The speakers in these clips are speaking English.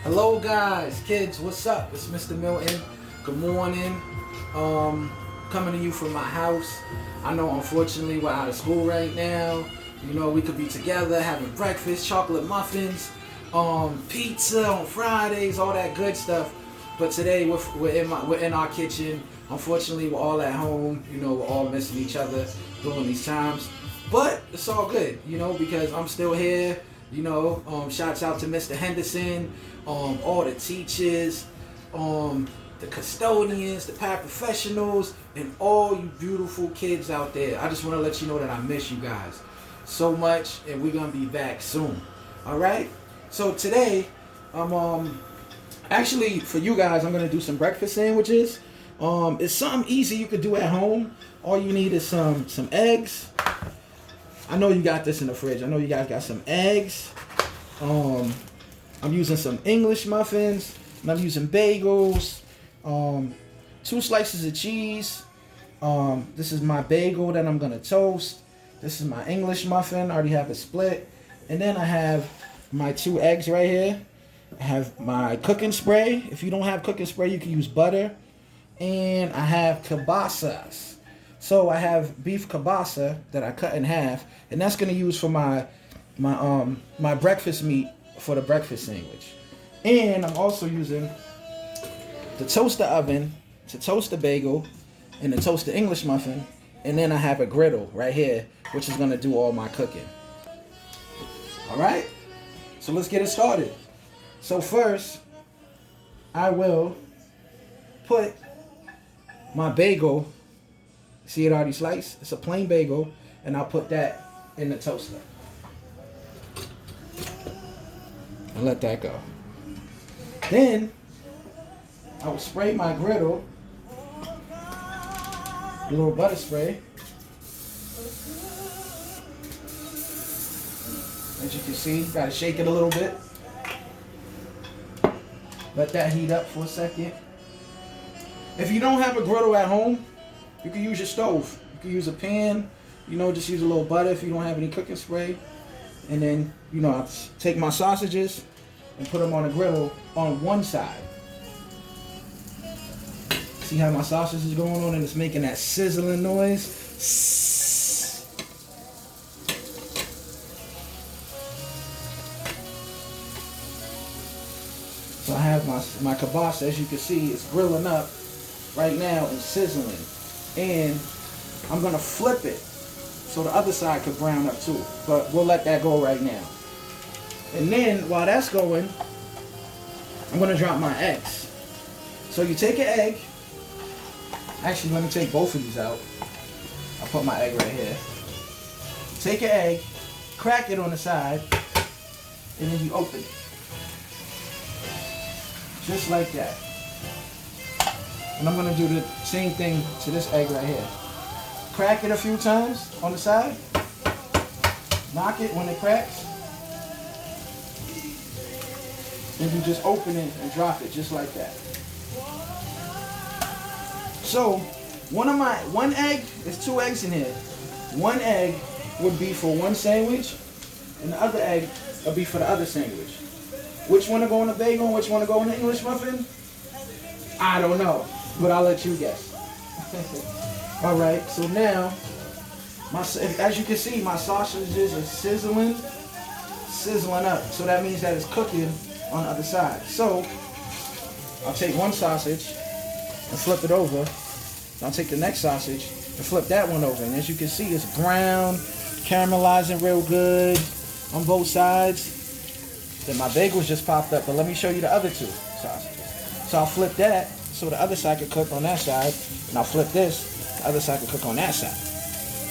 Hello guys, kids, what's up? It's Mr. Milton. Good morning. Coming to you from my house. I know unfortunately we're out of school right now. You know, we could be together having breakfast, chocolate muffins, pizza on Fridays, all that good stuff. But today we're in our kitchen. Unfortunately, we're all at home. You know, we're all missing each other during these times. But it's all good, you know, because I'm still here. You know, shouts out to Mr. Henderson, all the teachers, the custodians, the paraprofessionals, and all you beautiful kids out there. I just want to let you know that I miss you guys so much, and we're gonna be back soon. All right. So today, actually for you guys, I'm gonna do some breakfast sandwiches. It's something easy you could do at home. All you need is some eggs. I know you got this in the fridge. I know you guys got some eggs. I'm using some English muffins. And I'm using bagels. 2 slices of cheese. This is my bagel that I'm gonna toast. This is my English muffin. I already have it split. And then I have my 2 eggs right here. I have my cooking spray. If you don't have cooking spray, you can use butter. And I have kielbasas. So I have beef kielbasa that I cut in half, and that's gonna use for my breakfast meat for the breakfast sandwich. And I'm also using the toaster oven to toast the bagel and to toast the English muffin. And then I have a griddle right here, which is gonna do all my cooking. All right, so let's get it started. So first, I will put my bagel. See it already sliced? It's a plain bagel, and I'll put that in the toaster. And let that go. Then, I will spray my griddle. A little butter spray. As you can see, gotta shake it a little bit. Let that heat up for a second. If you don't have a griddle at home, you can use your stove. You can use a pan. You know, just use a little butter if you don't have any cooking spray. And then, you know, I take my sausages and put them on a griddle on one side. See how my sausage is going on and it's making that sizzling noise? So I have my kielbasa, as you can see, it's grilling up right now and sizzling. And I'm gonna flip it so the other side could brown up too. But we'll let that go right now. And then while that's going, I'm gonna drop my eggs. So you take an egg. Actually, let me take both of these out. I'll put my egg right here. Take an egg, crack it on the side, and then you open it. Just like that. And I'm gonna do the same thing to this egg right here. Crack it a few times on the side. Knock it when it cracks. And you just open it and drop it just like that. So, one egg, there's 2 eggs in here. 1 egg would be for one sandwich, and the other egg would be for the other sandwich. Which one to go in the bagel and which one to go in the English muffin? I don't know. But I'll let you guess. All right, so now, as you can see, my sausages are sizzling up. So that means that it's cooking on the other side. So I'll take one sausage and flip it over. I'll take the next sausage and flip that one over. And as you can see, it's brown, caramelizing real good on both sides. Then my bagels just popped up, but let me show you the other 2 sausages. So I'll flip that so the other side could cook on that side, and I'll flip this, the other side could cook on that side.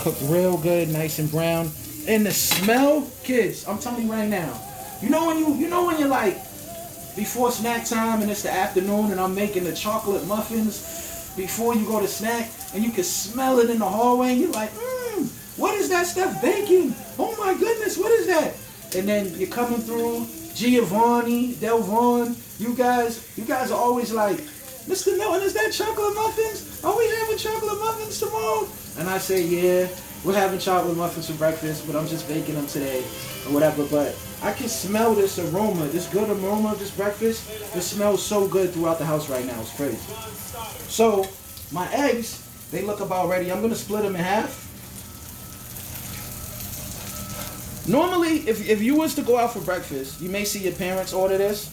Cooked real good, nice and brown. And the smell, kids, I'm telling you right now, you know when you're like before snack time and it's the afternoon and I'm making the chocolate muffins before you go to snack and you can smell it in the hallway and you're like, what is that stuff baking? Oh my goodness, what is that? And then you're coming through, Giovanni, Delvon, you guys are always like, Mr. Milton, is that chocolate muffins? Are we having chocolate muffins tomorrow? And I say, yeah, we're having chocolate muffins for breakfast, but I'm just baking them today or whatever. But I can smell this aroma, this good aroma of this breakfast. It smells so good throughout the house right now. It's crazy. So my eggs, they look about ready. I'm gonna split them in half. Normally, if you was to go out for breakfast, you may see your parents order this,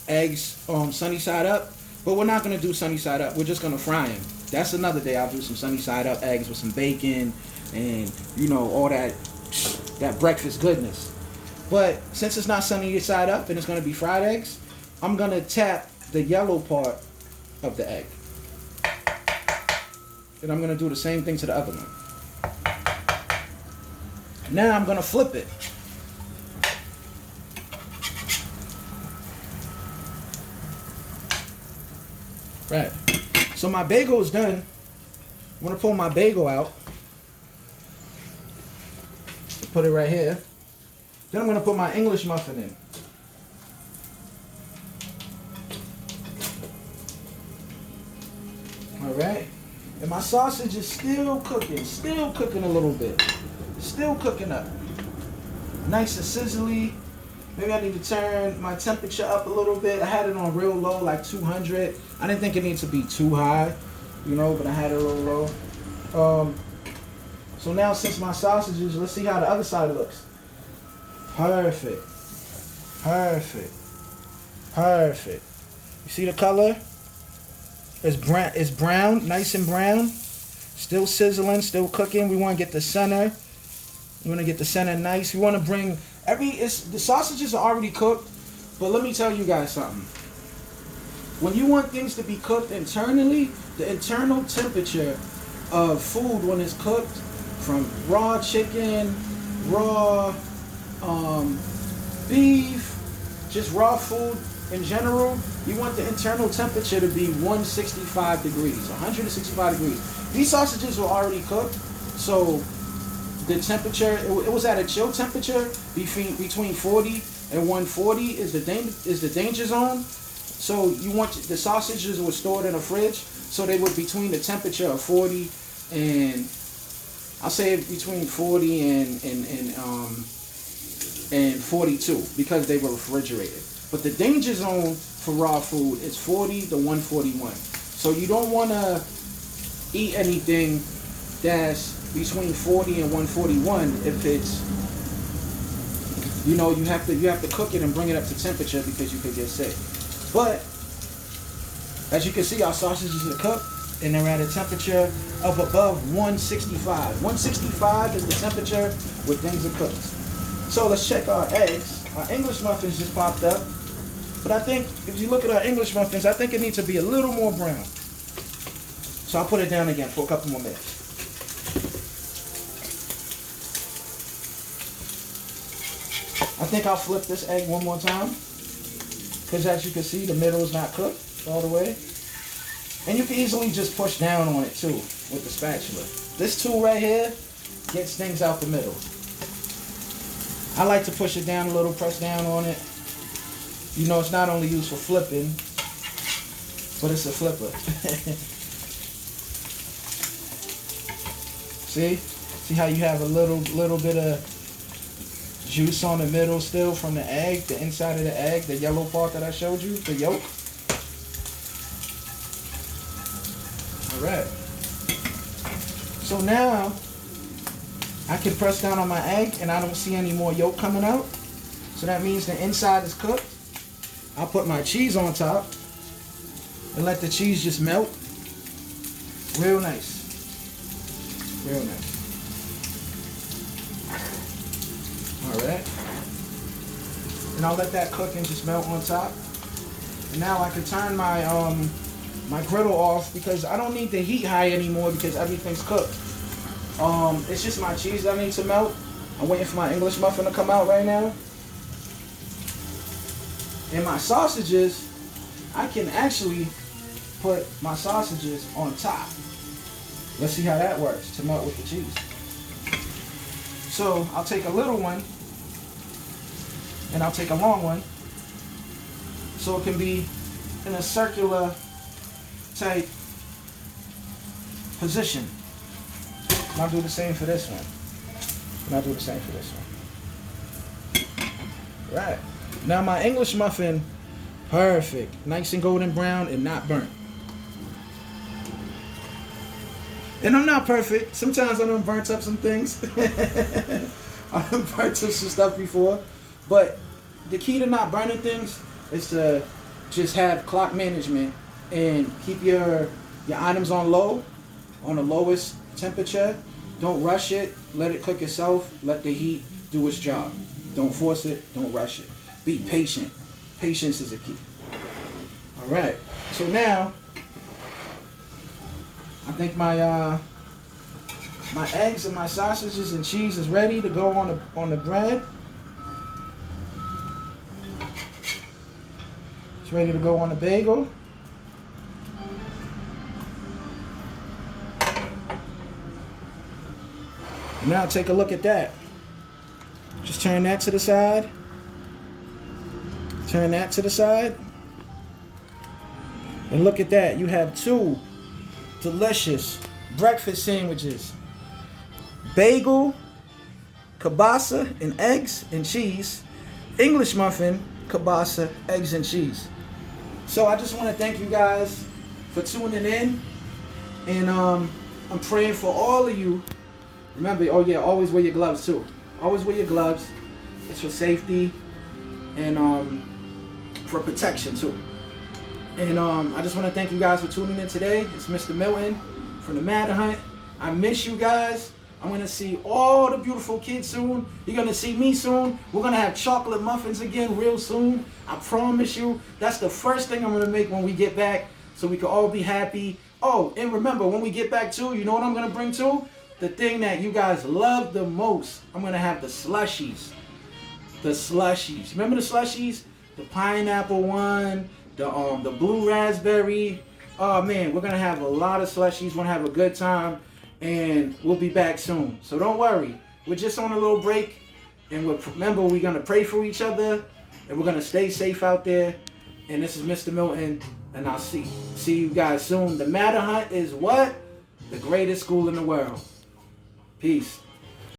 eggs sunny side up, but we're not gonna do sunny side up. We're just gonna fry them. That's another day. I'll do some sunny side up eggs with some bacon and all that breakfast goodness. But since it's not sunny side up and it's gonna be fried eggs, I'm gonna tap the yellow part of the egg, and I'm gonna do the same thing to the other one. Now I'm gonna flip it. Right. So my bagel is done. I'm gonna pull my bagel out. Put it right here. Then I'm gonna put my English muffin in. Alright. And my sausage is still cooking a little bit. Still cooking up. Nice and sizzly. Maybe I need to turn my temperature up a little bit. I had it on real low, like 200. I didn't think it needed to be too high, but I had it real low. So now since my sausages, let's see how the other side looks. Perfect. Perfect. Perfect. You see the color? It's brown, nice and brown. Still sizzling, still cooking. We want to get the center. We want to get the center nice. We want to bring the sausages are already cooked, but let me tell you guys something. When you want things to be cooked internally, the internal temperature of food when it's cooked, from raw chicken, raw beef, just raw food in general, you want the internal temperature to be 165 degrees, 165 degrees. These sausages were already cooked, so the temperature, it was at a chill temperature between 40 and 140 is the danger zone. So you want the sausages were stored in a fridge, so they were between the temperature of 40 and I'll say between 40 and 42 because they were refrigerated. But the danger zone for raw food is 40 to 141. So you don't want to eat anything that's between 40 and 141 if it's, you have to cook it and bring it up to temperature because you could get sick. But as you can see, our sausages are cooked and they're at a temperature of above 165. 165 is the temperature where things are cooked. So let's check our eggs. Our English muffins just popped up. But I think if you look at our English muffins, I think it needs to be a little more brown. So I'll put it down again for a couple more minutes. I think I'll flip this egg one more time. Because as you can see, the middle is not cooked all the way. And you can easily just push down on it too with the spatula. This tool right here gets things out the middle. I like to push it down a little, press down on it. It's not only used for flipping, but it's a flipper. See how you have a little bit of juice on the middle still from the egg, the inside of the egg, the yellow part that I showed you, the yolk. All right. So now I can press down on my egg and I don't see any more yolk coming out. So that means the inside is cooked. I'll put my cheese on top and let the cheese just melt. Real nice. Real nice. Alright. And I'll let that cook and just melt on top. And now I can turn my my griddle off because I don't need the heat high anymore because everything's cooked. It's just my cheese that needs to melt. I'm waiting for my English muffin to come out right now. And my sausages, I can actually put my sausages on top. Let's see how that works to melt with the cheese. So I'll take a little one and I'll take a long one so it can be in a circular type position. And I'll do the same for this one. And I'll do the same for this one. Right. Now my English muffin, perfect. Nice and golden brown and not burnt. And I'm not perfect. Sometimes I done burnt up some things. I done burnt up some stuff before. But the key to not burning things is to just have clock management and keep your items on low, on the lowest temperature. Don't rush it. Let it cook itself. Let the heat do its job. Don't force it. Don't rush it. Be patient. Patience is a key. All right. So now, I think my my eggs and my sausages and cheese is ready to go on the bread. It's ready to go on the bagel. And now take a look at that. Just turn that to the side. Turn that to the side. And look at that. You have two delicious breakfast sandwiches. Bagel, kielbasa, and eggs and cheese. English muffin, kielbasa, eggs and cheese. So I just want to thank you guys for tuning in. And I'm praying for all of you. Remember, oh yeah, always wear your gloves too. Always wear your gloves. It's for safety and for protection too. And I just want to thank you guys for tuning in today. It's Mr. Milton from the Mad Hunt. I miss you guys. I'm going to see all the beautiful kids soon. You're going to see me soon. We're going to have chocolate muffins again real soon. I promise you. That's the first thing I'm going to make when we get back so we can all be happy. Oh, and remember, when we get back too, you know what I'm going to bring too? The thing that you guys love the most. I'm going to have the slushies. The slushies. Remember the slushies? The pineapple one, the blue raspberry. Oh man, we're going to have a lot of slushies. We're going to have a good time. And we'll be back soon. So don't worry. We're just on a little break. And remember, we're going to pray for each other. And we're going to stay safe out there. And this is Mr. Milton. And I'll see you guys soon. The Mad Hunt is what? The greatest school in the world. Peace.